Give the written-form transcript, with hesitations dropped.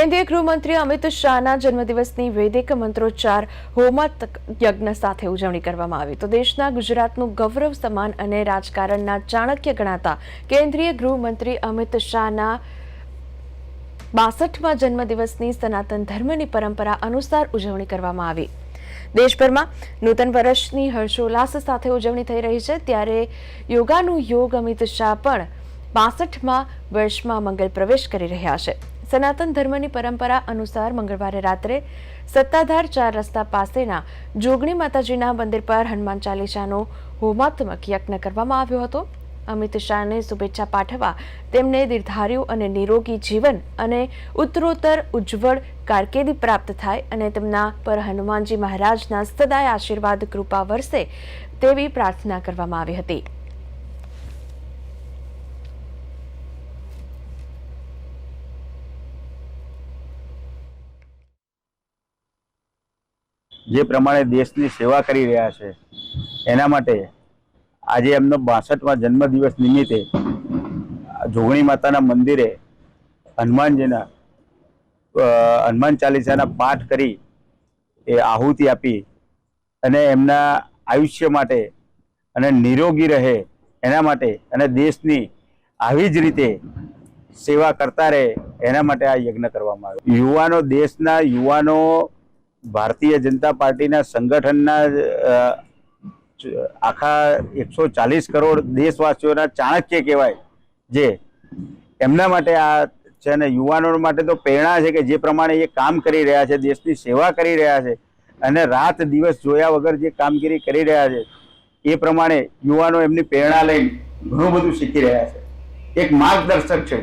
કેન્દ્રીય ગૃહમંત્રી અમિત શાહના જન્મદિવસની વૈદિક મંત્રોચ્ચાર હોમત યજ્ઞ સાથે ઉજવણી કરવામાં આવી તો દેશના ગુજરાતનું ગૌરવ સમાન અને રાજકારણના ચાણક્ય ગણાતા કેન્દ્રીય ગૃહમંત્રી અમિત શાહના 62મા જન્મદિવસની સનાતન ધર્મની પરંપરા અનુસાર ઉજવણી કરવામાં આવી। દેશભરમાં નૂતન વર્ષની હર્ષોલ્લાસ સાથે ઉજવણી થઈ રહી છે ત્યારે યોગાનું યોગ અમિત શાહ પણ 62મા વર્ષમાં મંગલ પ્રવેશ કરી રહ્યા છે। સનાતન ધર્મની પરંપરા અનુસાર મંગળવારે રાત્રે સત્તાધાર 4 રસ્તા પાસેના જોગણી માતાજીના મંદિર પર હનુમાન ચાલીસાનો હોમાત્મક યજ્ઞ કરવામાં આવ્યો હતો। અમિત શાહને શુભેચ્છા પાઠવવા તેમને દીર્ઘાયુ અને નિરોગી જીવન અને ઉત્તરોત્તર ઉજ્જવળ કારકિર્દી પ્રાપ્ત થાય અને તેમના પર હનુમાનજી મહારાજના સદાય આશીર્વાદ કૃપા વરસે તેવી પ્રાર્થના કરવામાં આવી હતી। જે પ્રમાણે દેશની સેવા કરી રહ્યા છે એના માટે આજે એમનો 62મા જન્મદિવસ નિમિત્તે જોગણી માતાના મંદિરે હનુમાન ચાલીસાના પાઠ કરી એ આહુતિ આપી અને એમના આયુષ્ય માટે અને નિરોગી રહે એના માટે અને દેશની આવી જ રીતે સેવા કરતા રહે એના માટે આ યજ્ઞ કરવામાં આવ્યો। યુવાનો, દેશના યુવાનો ભારતીય જનતા પાર્ટીના સંગઠનના આખા 140 કરોડ દેશવાસીઓના ચાણક્ય કહેવાય, જે એમના માટે આ છે ને યુવાનો માટે તો પ્રેરણા છે કે જે પ્રમાણે એ કામ કરી રહ્યા છે, દેશની સેવા કરી રહ્યા છે અને રાત દિવસ જોયા વગર જે કામગીરી કરી રહ્યા છે એ પ્રમાણે યુવાનો એમની પ્રેરણા લઈને ઘણું બધું શીખી રહ્યા છે। એક માર્ગદર્શક છે।